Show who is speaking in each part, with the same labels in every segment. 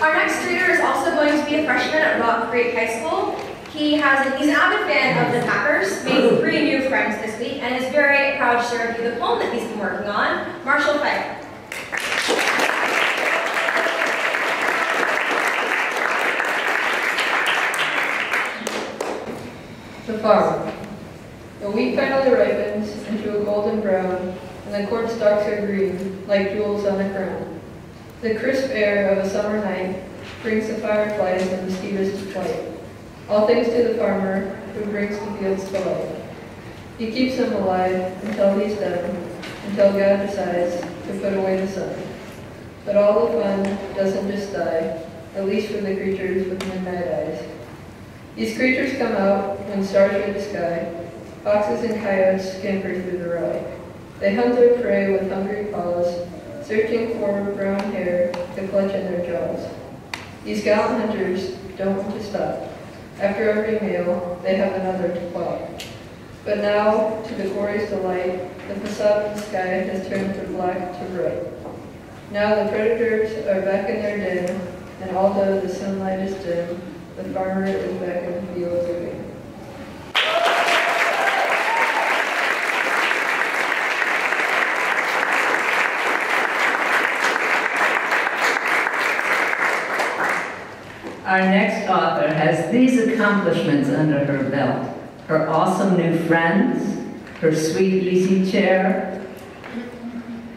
Speaker 1: Our next reader is also going to be a freshman at Rock Creek High School. He's an avid fan of the Packers, made 3 new friends this week, and is very proud to share with you the poem that he's been working on, Marshall Fike.
Speaker 2: The farm. The wheat finally ripens into a golden brown, and the corn stalks are green, like jewels on a crown. The crisp air of a summer night brings the fireflies and mosquitoes to flight. All thanks to the farmer who brings the fields to life. He keeps them alive until he's done, until God decides to put away the sun. But all the fun doesn't just die, at least for the creatures with midnight eyes. These creatures come out when stars are the sky. Foxes and coyotes scamper through the rye. They hunt their prey with hungry paws, searching for brown hair to clutch in their jaws. These gallant hunters don't want to stop. After every meal, they have another to claw. But now, to the quarry's delight, the facade of the sky has turned from black to bright. Now the predators are back in their den, and although the sunlight is dim, the farmer is back in the fields again.
Speaker 3: Our next author has these accomplishments under her belt: her awesome new friends, her sweet easy chair,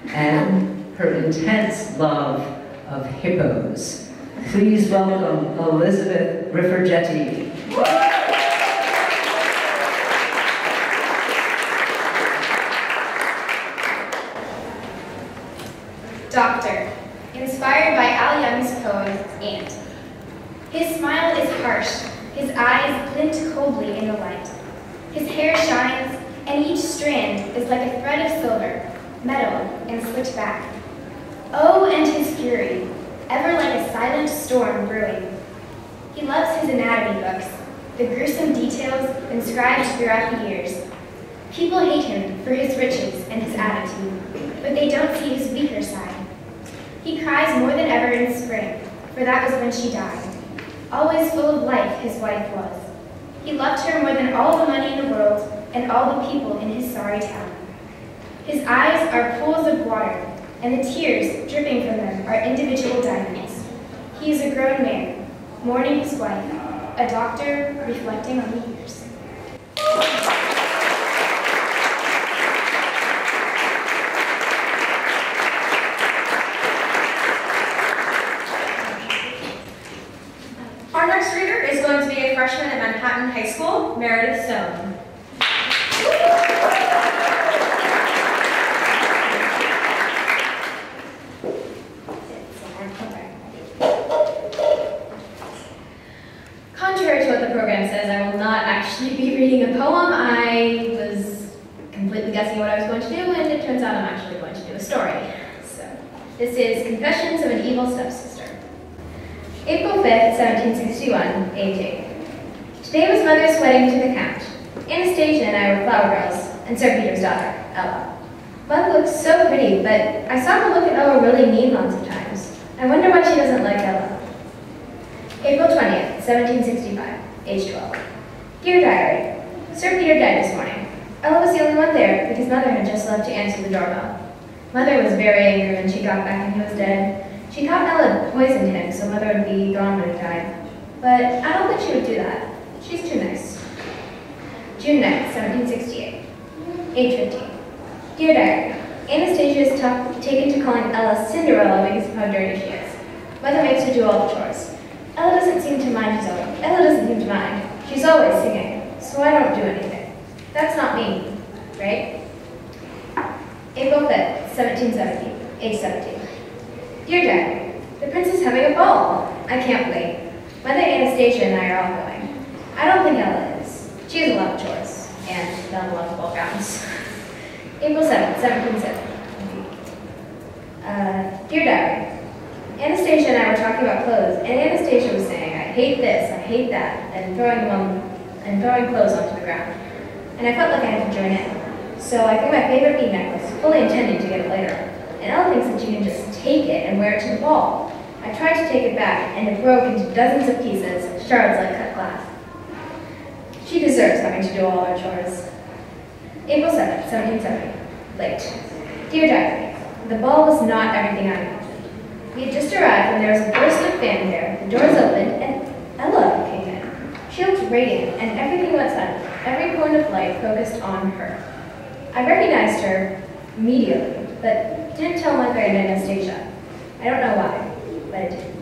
Speaker 3: and her intense love of hippos. Please welcome Elizabeth Riforgiate.
Speaker 4: Doctor, inspired by Al Young's poem, Ant. His smile is harsh, his eyes glint coldly in the light. His hair shines, and each strand is like a thread of silver, metal and slicked back. Oh, and his fury, ever like a silent storm brewing. He loves his anatomy books, the gruesome details inscribed throughout the years. People hate him for his riches and his attitude, but they don't see his weaker side. He cries more than ever in spring, for that was when she died. Always full of life his wife was. He loved her more than all the money in the world and all the people in his sorry town. His eyes are pools of water, and the tears dripping from them are individual diamonds. He is a grown man, mourning his wife, a doctor reflecting on the years.
Speaker 1: Our next reader is going to be a freshman at Manhattan High School, Meredith Stone. Contrary to what the program says, I will not actually be reading a poem. I was completely guessing what I was going to do, and it turns out I'm actually going to do a story. So, this is Confessions of an Evil Stepsister. April 5th, 1761, age 8. Today was Mother's wedding to the Count. Anastasia and I were flower girls, and Sir Peter's daughter, Ella. Mother looks so pretty, but I saw her look at Ella really mean lots of times. I wonder why she doesn't like Ella. April 20th, 1765, age 12. Dear Diary, Sir Peter died this morning. Ella was the only one there because Mother had just left to answer the doorbell. Mother was very angry when she got back and he was dead. She thought Ella had poisoned him so Mother would be gone when he died. But I don't think she would do that. She's too nice. June 9th, 1768, age 15. Dear Diary, Anastasia is taken to calling Ella Cinderella because of how dirty she is. Mother makes her do all the chores. Ella doesn't seem to mind. She's always singing, so I don't do anything. That's not me, right? April 5th, 1770, age 17. Dear Diary, the prince is having a ball. I can't wait. Mother, Anastasia, and I are all going. I don't think Ella is. She has a lot of chores, and not a lot of ball gowns. April 7th, 1770. Dear Diary, Anastasia and I were talking about clothes, and Anastasia was saying, I hate this, I hate that, and throwing clothes onto the ground. And I felt like I had to join in. So I threw my favorite bead necklace, fully intending to get it later. And Ella thinks that she can just take it and wear it to the ball. I tried to take it back, and it broke into dozens of pieces, shards like cut glass. She deserves having to do all our chores. April 7th, 1770. Late. Dear Diary, the ball was not everything I imagined. We had just arrived when there was a burst of fanfare, the doors opened, and Ella came in. She looked radiant, and everything went silent. Every point of light focused on her. I recognized her immediately, but didn't tell my friend Anastasia. I don't know why, but it did.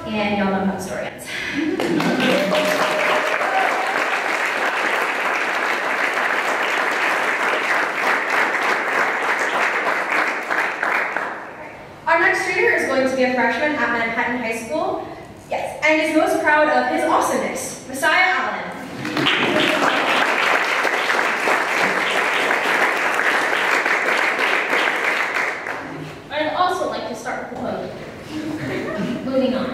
Speaker 1: And y'all know how the story ends.
Speaker 5: Our next reader is going to be a freshman at Manhattan High School. Yes, and is most proud of his awesomeness, Mesiah Allen.
Speaker 6: I'd also like to start with a poem. Moving on.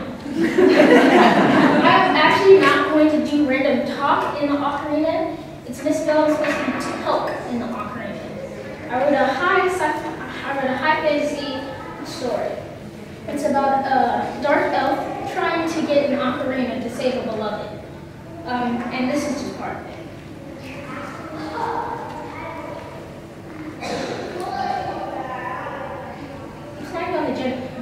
Speaker 6: I'm actually not going to do random talk in the ocarina. It's misspelled, supposed to be Telk in the ocarina. I wrote a high fantasy story. It's about a dark elf trying to get an ocarina to save a beloved. And this is just part of it. He climbed on a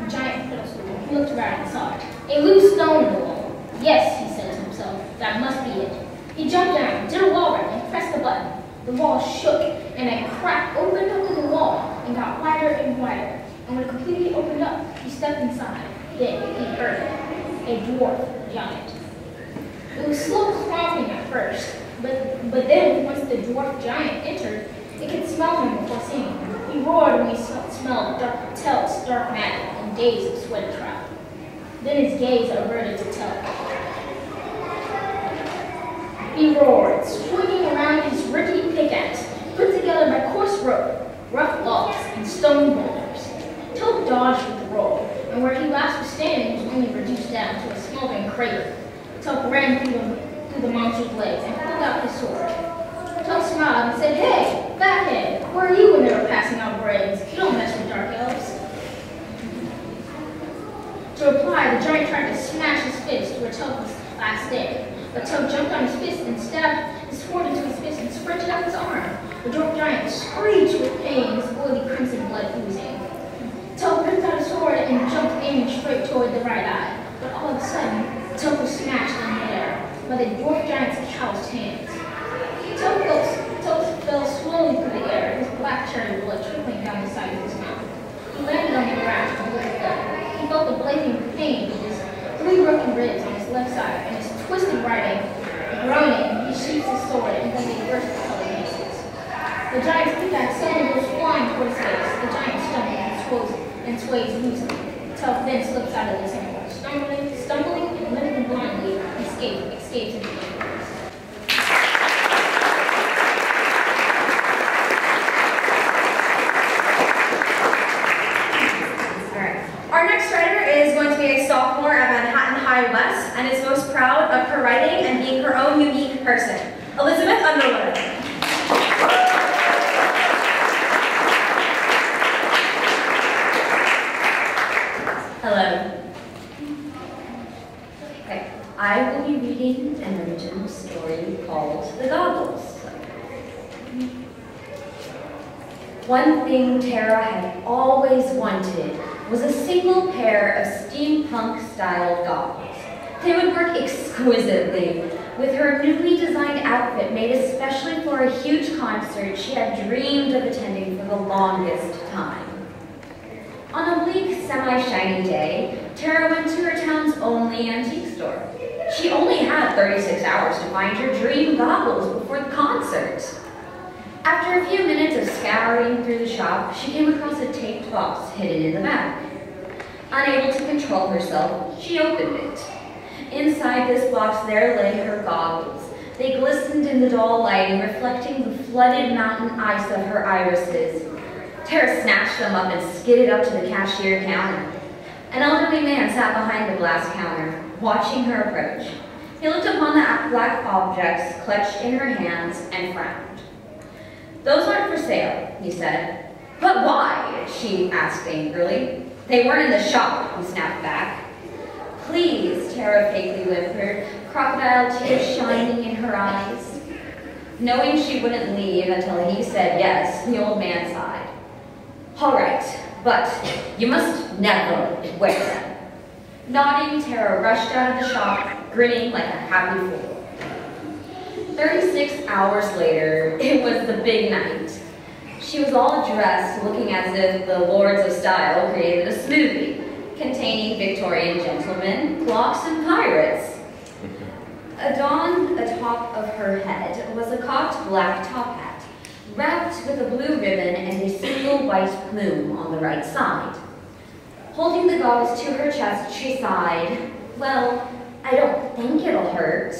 Speaker 6: giant pedestal. He looked around and saw it. A loose stone in the wall. Yes, he said to himself, that must be it. He jumped down, did a wall run, and pressed the button. The wall shook, and a crack opened up in the wall and got wider and wider. And when it completely opened up, he stepped inside. Then he heard it. A dwarf giant. It was slow swamping at first, but then once the dwarf giant entered, it could smell him before seeing him. He roared when he smelled Telk's dark magic and days of sweat and travel. Then his gaze averted to Telk. He roared, swinging around his rickety pickaxe, put together by coarse rope, rough logs, and stone boulders. Telk dodged with the roll, and where he last was standing was only reduced down to a smoldering crater. Telk ran through the monster's legs and pulled out his sword. Telk smiled and said, "Hey, fathead, where are you when they were passing out brains? You don't mess with dark elves." To reply, the giant tried to smash his fist where Telk was last standing. But Telk jumped on his fist and stabbed his sword into his fist and sprinted up his arm. The dwarf giant screeched with pain, his oily crimson blood oozing. Telk ripped out his sword and jumped aiming straight toward the right eye. But all of a sudden, Telk was smashed in the air by the dwarf giant's calloused hands. Telk fell slowly through the air, his black cherry blood trickling down the side of his mouth. He landed on the ground and looked up. He felt the blazing pain with his 3 broken ribs on his left side and his twisted right ankle. Groaning, he sheathed his sword and then they burst to color pieces. The giant's pickaxe suddenly goes flying toward his face. The giant stumbles and sways loosely. Telk then slips out of his hand. Stumbling and limping blindly, escapes into the forest.
Speaker 5: Our next writer is going to be a sophomore at Manhattan High West and is most proud of her writing and being her own unique person, Elizabeth Underwood.
Speaker 7: Hello. Okay, I will be reading an original story called The Goggles. One thing Tara had always wanted was a single pair of steampunk-styled goggles. They would work exquisitely with her newly designed outfit made especially for a huge concert she had dreamed of attending for the longest time. On a bleak, semi-shiny day, Tara went to her town's only antique store. She only had 36 hours to find her dream goggles before the concert. After a few minutes of scouring through the shop, she came across a taped box hidden in the back. Unable to control herself, she opened it. Inside this box there lay her goggles. They glistened in the dull lighting, reflecting the flooded mountain ice of her irises. Tara snatched them up and skidded up to the cashier counter. An elderly man sat behind the glass counter, watching her approach. He looked upon the black objects clutched in her hands and frowned. "Those aren't for sale," he said. "But why?" she asked angrily. "They weren't in the shop," he snapped back. please, Tara faintly whimpered, crocodile tears shining in her eyes. Knowing she wouldn't leave until he said yes, the old man sighed. All right, but you must never wear them. Nodding, Tara rushed out of the shop, grinning like a happy fool. 36 hours later, it was the big night. She was all dressed, looking as if the Lords of Style created a smoothie containing Victorian gentlemen, clocks, and pirates. Adorned atop of her head was a cocked black top hat, wrapped with a blue ribbon and a single white plume on the right side. Holding the goggles to her chest, she sighed. Well, I don't think it'll hurt,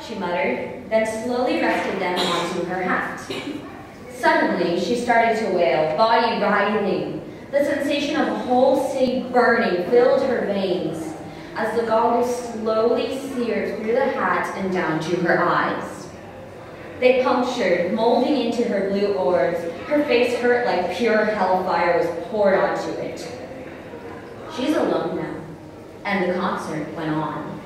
Speaker 7: she muttered, then slowly rested them onto her hat. Suddenly, she started to wail, body writhing. The sensation of a whole city burning filled her veins as the goggles slowly seared through the hat and down to her eyes. They punctured, molding into her blue orbs. Her face hurt like pure hellfire was poured onto it. She's alone now, and the concert went on.